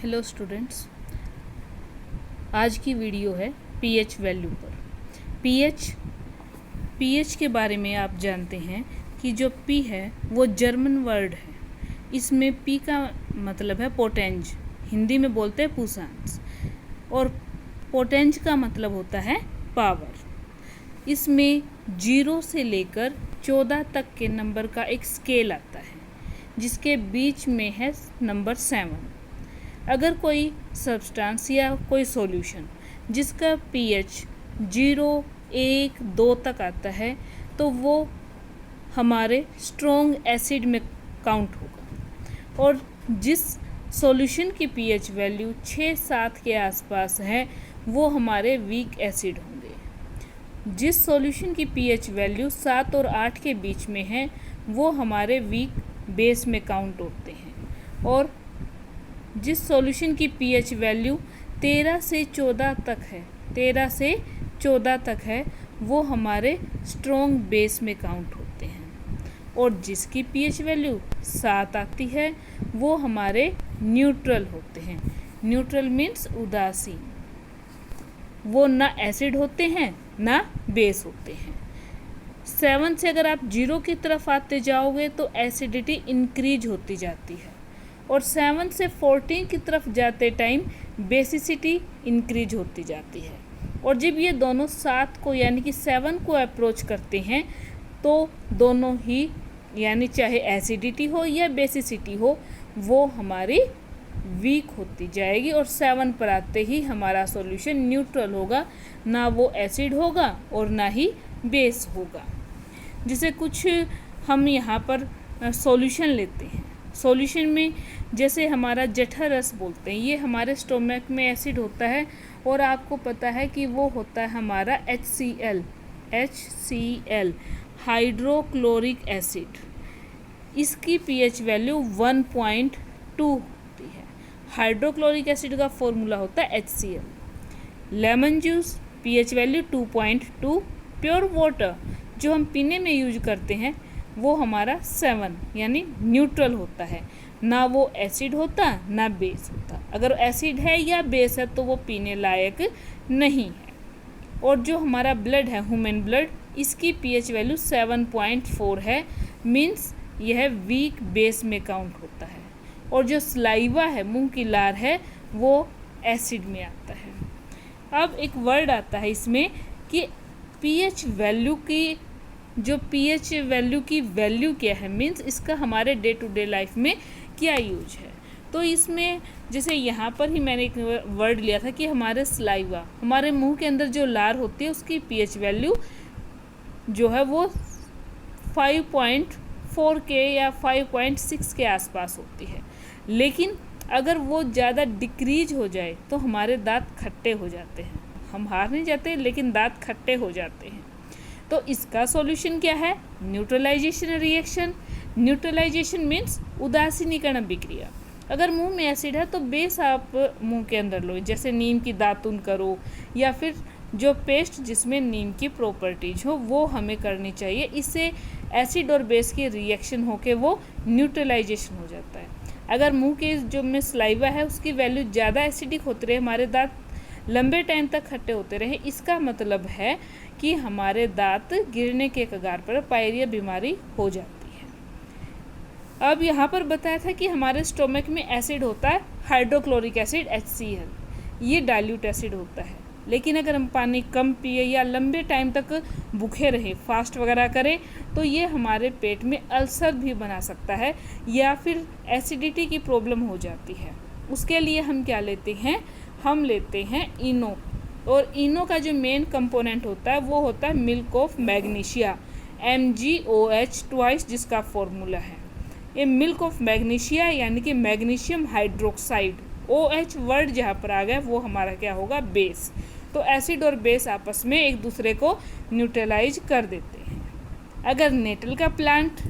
Hello students, आज की video है पीएच वैल्यू पर। पीएच के बारे में आप जानते हैं कि जो पी है वो जर्मन वर्ड है। इसमें पी का मतलब है पोटेंज, हिंदी में बोलते हैं पुशांस, और पोटेंज का मतलब होता है पावर। इसमें 0 से लेकर 14 तक के नंबर का एक स्केल आता है, जिसके बीच में है नंबर 7। अगर कोई सब्सटेंस या कोई सॉल्यूशन जिसका पीएच 0, 1, 2 तक आता है तो वो हमारे स्ट्रॉन्ग एसिड में काउंट होगा, और जिस सॉल्यूशन की पीएच वैल्यू 6, 7 के आसपास है वो हमारे वीक एसिड होंगे। जिस सॉल्यूशन की पीएच वैल्यू 7 और 8 के बीच में है वो हमारे वीक बेस में काउंट होते हैं, और जिस सॉल्यूशन की पीएच वैल्यू 13 से 14 तक है वो हमारे स्ट्रॉन्ग बेस में काउंट होते हैं, और जिसकी पीएच वैल्यू 7 आती है वो हमारे न्यूट्रल होते हैं। न्यूट्रल मीन्स उदासीन, वो ना एसिड होते हैं ना बेस होते हैं। 7 से अगर आप 0 की तरफ आते जाओगे तो एसिडिटी इंक्रीज होती जाती है, और 7 से 14 की तरफ जाते टाइम बेसिसिटी इंक्रीज होती जाती है। और जब ये दोनों 7 को यानी कि 7 को अप्रोच करते हैं तो दोनों ही यानी चाहे एसिडिटी हो या बेसिसिटी हो वो हमारी वीक होती जाएगी, और 7 पर आते ही हमारा सॉल्यूशन न्यूट्रल होगा, ना वो एसिड होगा और ना ही बेस होगा। जैसे कुछ हम यहाँ पर सॉल्यूशन लेते हैं। सॉल्यूशन में जैसे हमारा जठरस बोलते हैं, ये हमारे स्टोमक में एसिड होता है, और आपको पता है कि वो होता है हमारा HCl हाइड्रोक्लोरिक एसिड। इसकी पीएच वैल्यू 1.2 होती है। हाइड्रोक्लोरिक एसिड का फॉर्मूला होता है HCl। Lemon juice pH value 2.2। Pure water जो हम पीने में यूज करते हैं वो हमारा 7 यानी न्यूट्रल होता है, ना वो एसिड होता ना बेस होता। अगर एसिड है या बेस है तो वो पीने लायक नहीं है। और जो हमारा ब्लड है, ह्यूमन ब्लड, इसकी पीएच वैल्यू 7.4 है, मीन्स यह वीक बेस में काउंट होता है। और जो सलाइवा है, मुंह की लार है, वो एसिड में आता है। अब एक वर्ड आता है इसमें कि पीएच वैल्यू की वैल्यू क्या है, मीन्स इसका हमारे डे टू डे लाइफ में क्या यूज है। तो इसमें जैसे यहाँ पर ही मैंने एक वर्ड लिया था कि हमारे सलाइवा, हमारे मुंह के अंदर जो लार होती है उसकी पीएच वैल्यू जो है वो 5.4 के या 5.6 के आसपास होती है। लेकिन अगर वो ज़्यादा डिक्रीज हो जाए तो हमारे दांत खट्टे हो जाते हैं। हम हार नहीं जाते लेकिन दांत खट्टे हो जाते हैं। तो इसका सॉल्यूशन क्या है? Neutralisation reaction. न्यूट्रलाइजेशन मीन्स उदासीनीकरण अभिक्रिया। अगर मुंह में एसिड है तो बेस आप मुंह के अंदर लो, जैसे नीम की दातुन करो, या फिर जो पेस्ट जिसमें नीम की प्रॉपर्टीज हो वो हमें करनी चाहिए। इससे एसिड और बेस की रिएक्शन होके वो न्यूट्रलाइजेशन हो जाता है। अगर मुंह के जो में सलाइवा है उसकी वैल्यू ज़्यादा एसिडिक होती रहे, हमारे दांत लंबे टाइम तक खट्टे होते रहे, इसका मतलब है कि हमारे दांत गिरने के कगार पर, पायरिया बीमारी हो जाती है। अब यहाँ पर बताया था कि हमारे स्टोमक में एसिड होता है हाइड्रोक्लोरिक एसिड HCl, ये डाइल्यूट एसिड होता है। लेकिन अगर हम पानी कम पिए या लंबे टाइम तक भूखे रहे, फास्ट वगैरह करें, तो ये हमारे पेट में अल्सर भी बना सकता है या फिर एसिडिटी की प्रॉब्लम हो जाती है। उसके लिए हम क्या लेते हैं? हम लेते हैं इनो, और इनो का जो मेन कंपोनेंट होता है वो होता है milk of magnesia, MgOH twice जिसका फॉर्मूला है। ये मिल्क ऑफ मैग्नीशिया यानी कि मैग्नीशियम हाइड्रोक्साइड, OH वर्ड जहाँ पर आ गया वो हमारा क्या होगा? बेस। तो एसिड और बेस आपस में एक दूसरे को न्यूट्रलाइज कर देते हैं। अगर नेटल का प्लांट,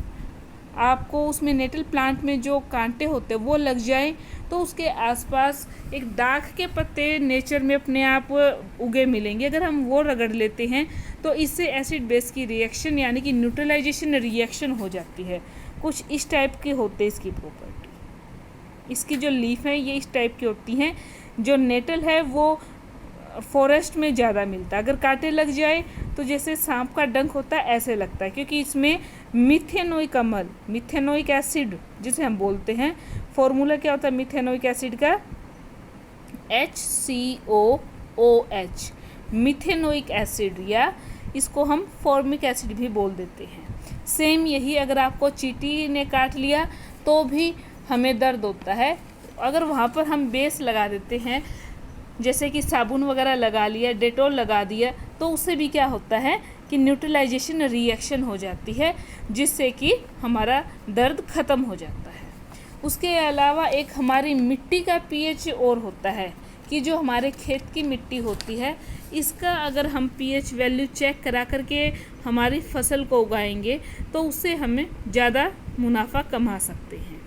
आपको उसमें नेटल प्लांट में जो कांटे होते हैं वो लग जाए तो उसके आसपास एक दाख के पत्ते नेचर में अपने आप उगे मिलेंगे। अगर हम वो रगड़ लेते हैं तो इससे एसिड बेस की रिएक्शन यानी कि न्यूट्रलाइजेशन रिएक्शन हो जाती है। कुछ इस टाइप के होते हैं इसकी प्रॉपर्टी। इसकी जो लीफ है ये इस टाइप की होती हैं। जो नेटल है वो फॉरेस्ट में ज़्यादा मिलता है। अगर कांटे लग जाए तो जैसे सांप का डंक होता है ऐसे लगता है, क्योंकि इसमें मिथेनोइक अम्ल, मिथेनोइक एसिड जिसे हम बोलते हैं, फॉर्मूला क्या होता है मिथेनोइक एसिड का, HCOOH, मिथेनोइक एसिड, या इसको हम फॉर्मिक एसिड भी बोल देते हैं। सेम यही अगर आपको चींटी ने काट लिया तो भी हमें दर्द होता है। अगर वहाँ पर हम बेस लगा देते हैं, जैसे कि साबुन वगैरह लगा लिया, डेटॉल लगा दिया, तो उससे भी क्या होता है कि न्यूट्रलाइजेशन रिएक्शन हो जाती है, जिससे कि हमारा दर्द ख़त्म हो जाता है। उसके अलावा एक हमारी मिट्टी का पीएच और होता है कि जो हमारे खेत की मिट्टी होती है, इसका अगर हम पीएच वैल्यू चेक करा करके हमारी फसल को उगाएंगे तो उससे हमें ज़्यादा मुनाफा कमा सकते हैं।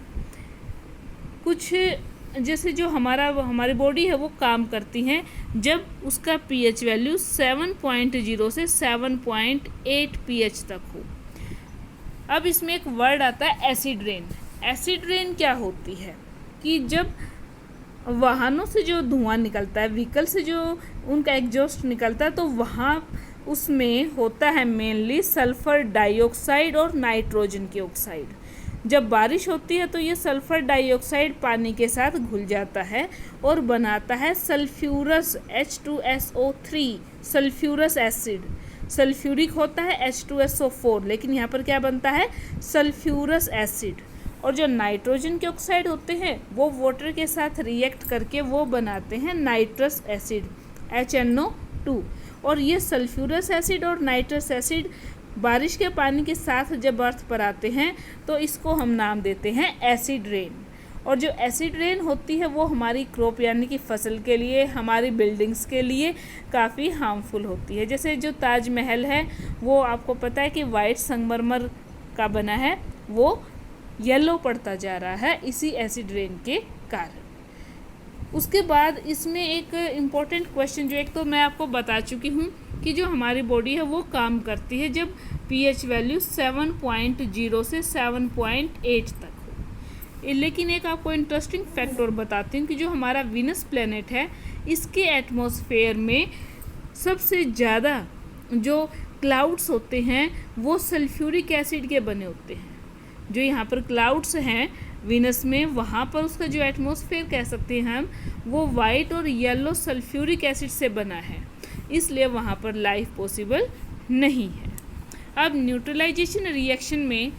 कुछ जैसे जो हमारी बॉडी है वो काम करती हैं जब उसका पीएच वैल्यू 7.0 से 7.8 पीएच तक हो। अब इसमें एक वर्ड आता है एसिड रेन। एसिड रेन क्या होती है कि जब वाहनों से जो धुआं निकलता है, व्हीकल से जो उनका एग्जॉस्ट निकलता है, तो वहाँ उसमें होता है मेनली सल्फ़र डाइऑक्साइड और नाइट्रोजन की ऑक्साइड। जब बारिश होती है तो ये सल्फ़र डाइऑक्साइड पानी के साथ घुल जाता है और बनाता है sulphurous H2SO3 sulphurous acid. Sulphuric होता है H2SO4, लेकिन यहाँ पर क्या बनता है सल्फ्यूरस एसिड। और जो नाइट्रोजन के ऑक्साइड होते हैं वो वाटर के साथ रिएक्ट करके वो बनाते हैं नाइट्रस एसिड HNO2। और ये सल्फ्यूरस एसिड और नाइट्रस एसिड बारिश के पानी के साथ जब अर्थ पर आते हैं तो इसको हम नाम देते हैं एसिड रेन। और जो एसिड रेन होती है वो हमारी क्रॉप यानी कि फसल के लिए, हमारी बिल्डिंग्स के लिए काफ़ी हार्मफुल होती है। जैसे जो ताजमहल है वो आपको पता है कि वाइट संगमरमर का बना है, वो येलो पड़ता जा रहा है इसी एसिड रेन के कारण। उसके बाद इसमें एक इम्पॉर्टेंट क्वेश्चन, जो एक तो मैं आपको बता चुकी हूँ कि जो हमारी बॉडी है वो काम करती है जब पीएच वैल्यू 7.0 से 7.8 तक हो। लेकिन एक आपको इंटरेस्टिंग फैक्ट और बताती हूँ कि जो हमारा वीनस प्लेनेट है, इसके एटमॉस्फेयर में सबसे ज़्यादा जो क्लाउड्स होते हैं वो सल्फ्यूरिक एसिड के बने होते हैं। जो यहाँ पर क्लाउड्स हैं वीनस में, वहाँ पर उसका जो एटमॉस्फेयर कह सकते हैं हम, वो वाइट और येलो सल्फ्यूरिक एसिड से बना है, इसलिए वहाँ पर लाइफ पॉसिबल नहीं है। अब न्यूट्रलाइजेशन रिएक्शन में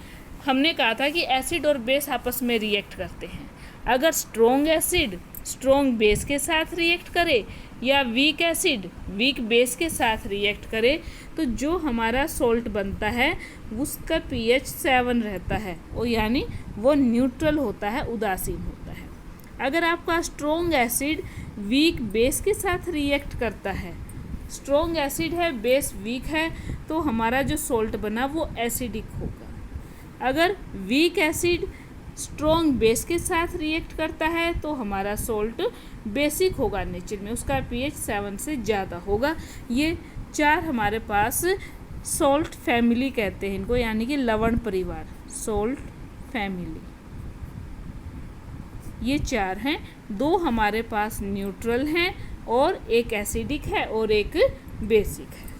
हमने कहा था कि एसिड और बेस आपस में रिएक्ट करते हैं। अगर स्ट्रॉन्ग एसिड स्ट्रॉन्ग बेस के साथ रिएक्ट करे या वीक एसिड वीक बेस के साथ रिएक्ट करे, तो जो हमारा सॉल्ट बनता है उसका पीएच 7 रहता है, और यानी वो न्यूट्रल होता है, उदासीन होता है। अगर आपका स्ट्रॉन्ग एसिड वीक बेस के साथ रिएक्ट करता है, स्ट्रॉन्ग एसिड है बेस वीक है, तो हमारा जो सॉल्ट बना वो एसिडिक होगा। अगर वीक एसिड स्ट्रॉन्ग बेस के साथ रिएक्ट करता है तो हमारा सॉल्ट बेसिक होगा नेचर में, उसका पीएच 7 से ज़्यादा होगा। ये 4 हमारे पास सॉल्ट फैमिली कहते हैं इनको, यानी कि लवण परिवार, सॉल्ट फैमिली, ये 4 हैं। 2 हमारे पास न्यूट्रल हैं और एक एसिडिक है और एक बेसिक है।